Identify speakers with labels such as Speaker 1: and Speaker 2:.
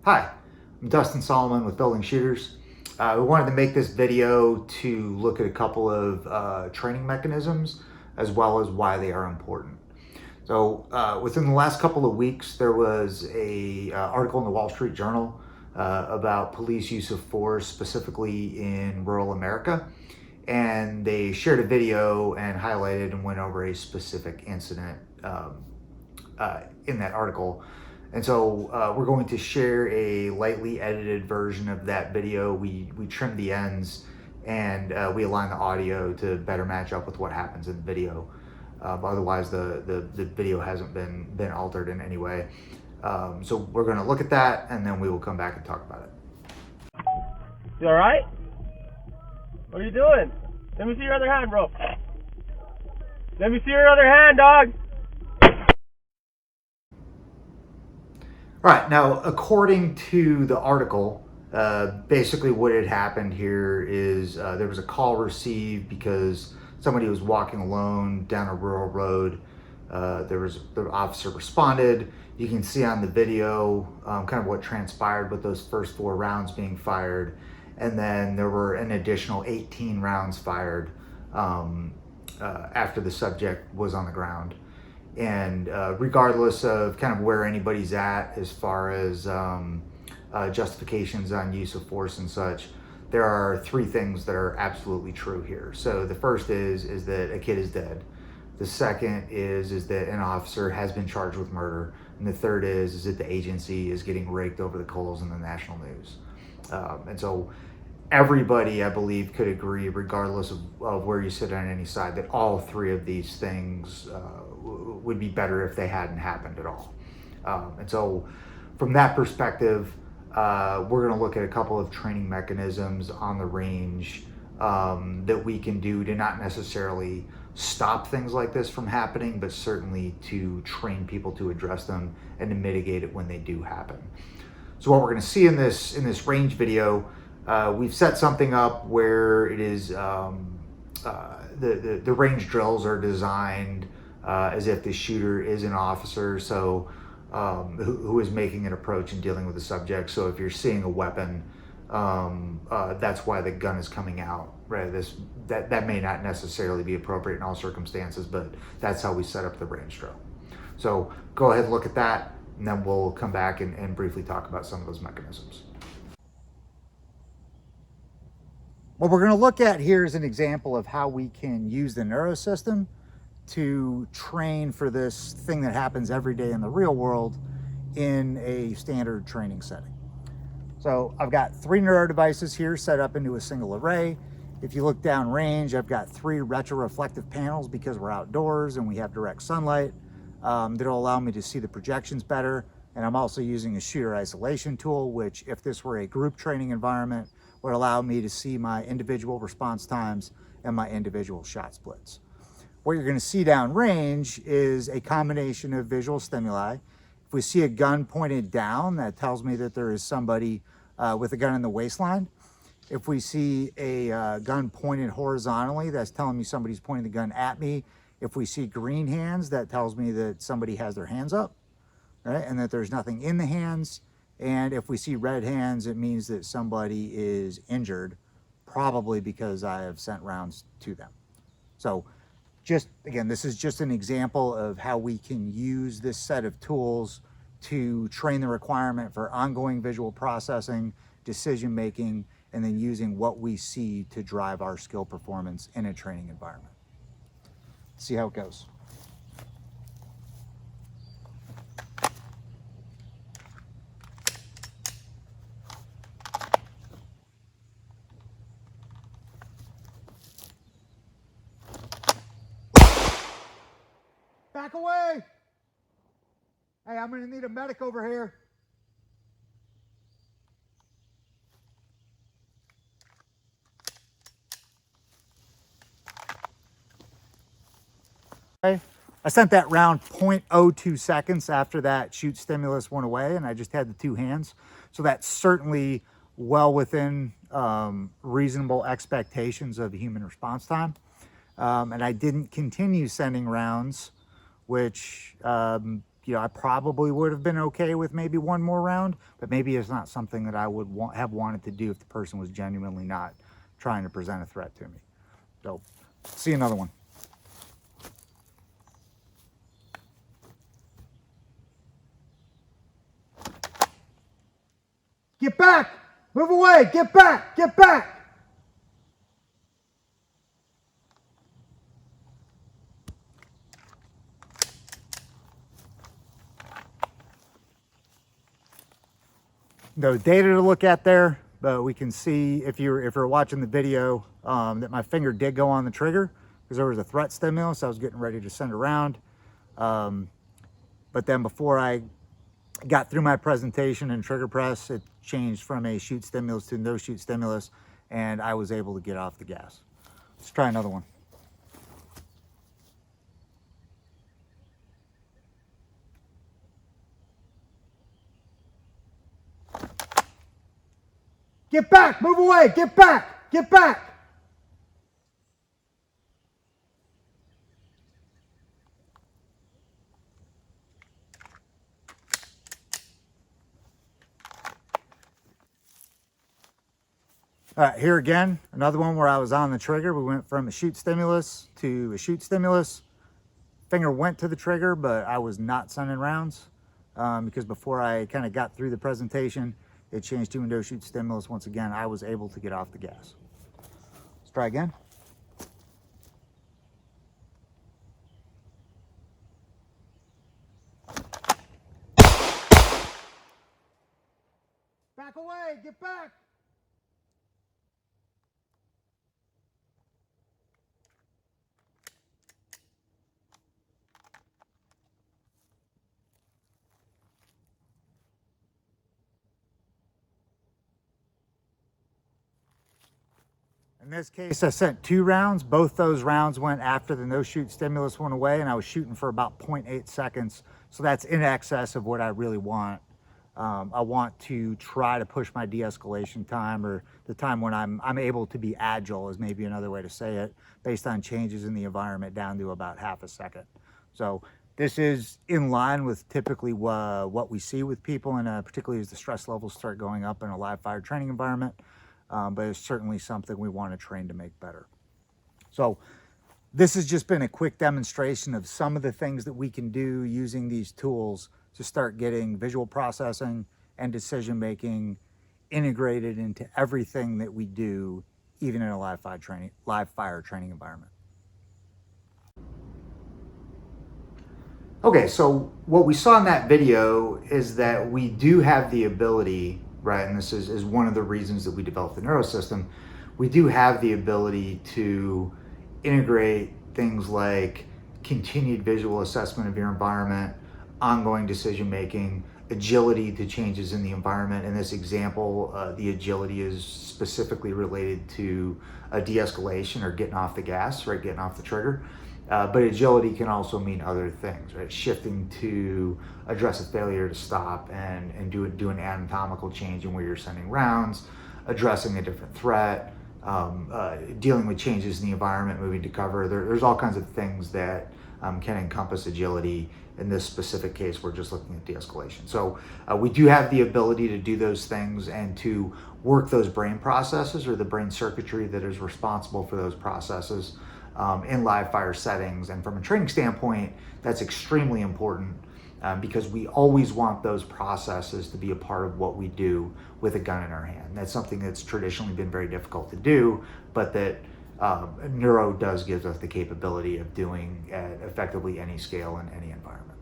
Speaker 1: Hi, I'm Dustin Solomon with Building Shooters. We wanted to make this video to look at a couple of training mechanisms as well as why they are important. So within the last couple of weeks, there was a article in the Wall Street Journal about police use of force, specifically in rural America. And they shared a video and highlighted and went over a specific incident in that article. And so we're going to share a lightly edited version of that video. We trimmed the ends and we aligned the audio to better match up with what happens in the video. Otherwise, the video hasn't been altered in any way. So we're going to look at that and then we will come back and talk about it.
Speaker 2: You all right? What are you doing? Let me see your other hand, bro. Let me see your other hand, dog.
Speaker 1: All right, now according to the article, basically what had happened here is there was a call received because somebody was walking alone down a rural road. The officer responded. You can see on the video kind of what transpired with those first 4 rounds being fired. And then there were an additional 18 rounds fired after the subject was on the ground. And regardless of kind of where anybody's at as far as justifications on use of force and such, there are 3 things that are absolutely true here. So the first is that a kid is dead. The second is that an officer has been charged with murder. And the third is that the agency is getting raked over the coals in the national news. And so everybody, I believe, could agree, regardless of where you sit on any side, that all 3 of these things would be better if they hadn't happened at all. And so from that perspective, we're going to look at a couple of training mechanisms on the range that we can do to not necessarily stop things like this from happening, but certainly to train people to address them and to mitigate it when they do happen. So what we're going to see in this range video, we've set something up where it is the range drills are designed as if the shooter is an officer, so who is making an approach and dealing with the subject. So if you're seeing a weapon, that's why the gun is coming out, right? That may not necessarily be appropriate in all circumstances, but that's how we set up the range drill. So go ahead and look at that, and then we'll come back and briefly talk about some of those mechanisms. What we're going to look at here is an example of how we can use the NURO system to train for this thing that happens every day in the real world in a standard training setting. So I've got 3 NURO devices here set up into a single array. If you look down range, I've got 3 retroreflective panels because we're outdoors and we have direct sunlight that'll allow me to see the projections better. And I'm also using a shooter isolation tool, which if this were a group training environment, would allow me to see my individual response times and my individual shot splits. What you're going to see down range is a combination of visual stimuli. If we see a gun pointed down, that tells me that there is somebody with a gun in the waistline. If we see a gun pointed horizontally, that's telling me somebody's pointing the gun at me. If we see green hands, that tells me that somebody has their hands up, right? And that there's nothing in the hands. And if we see red hands, it means that somebody is injured, probably because I have sent rounds to them. So just, again, this is just an example of how we can use this set of tools to train the requirement for ongoing visual processing, decision-making, and then using what we see to drive our skill performance in a training environment. See how it goes. Back away! Hey, I'm gonna need a medic over here. Okay. I sent that round 0.02 seconds after that shoot stimulus went away, and I just had the 2 hands. So that's certainly well within reasonable expectations of the human response time. And I didn't continue sending rounds, which I probably would have been okay with maybe one more round, but maybe it's not something that I would have wanted to do if the person was genuinely not trying to present a threat to me. So, see another one. Get back! Move away! Get back! Get back! No data to look at there, but we can see if you're watching the video that my finger did go on the trigger because there was a threat stimulus I was getting ready to send around. But then before I got through my presentation and trigger press, it changed from a shoot stimulus to no shoot stimulus, and I was able to get off the gas. Let's try another one. Get back! Move away! Get back! Get back! All right, here again, another one where I was on the trigger. We went from a shoot stimulus to a shoot stimulus. Finger went to the trigger, but I was not sending rounds because before I kind of got through the presentation, it changed to a no shoot stimulus. Once again, I was able to get off the gas. Let's try again. Back away, get back. In this case, I sent 2 rounds. Both those rounds went after the no-shoot stimulus went away, and I was shooting for about 0.8 seconds. So that's in excess of what I really want. I want to try to push my de-escalation time, or the time when I'm able to be agile is maybe another way to say it, based on changes in the environment, down to about half a second. So this is in line with typically what we see with people, and particularly as the stress levels start going up in a live fire training environment. But it's certainly something we want to train to make better. So this has just been a quick demonstration of some of the things that we can do using these tools to start getting visual processing and decision making integrated into everything that we do, even in a live fire training environment. Okay, so what we saw in that video is that we do have the ability, right, and this is one of the reasons that we developed the NURO system, we do have the ability to integrate things like continued visual assessment of your environment, ongoing decision making, agility to changes in the environment. In this example, the agility is specifically related to a de-escalation or getting off the gas, right, getting off the trigger. But agility can also mean other things, right? Shifting to address a failure to stop and do an anatomical change in where you're sending rounds, addressing a different threat, dealing with changes in the environment, moving to cover. There's all kinds of things that can encompass agility. In this specific case, we're just looking at de-escalation. So we do have the ability to do those things and to work those brain processes, or the brain circuitry that is responsible for those processes, in live fire settings. And from a training standpoint, that's extremely important because we always want those processes to be a part of what we do with a gun in our hand. That's something that's traditionally been very difficult to do, but that NURO does give us the capability of doing at effectively any scale in any environment.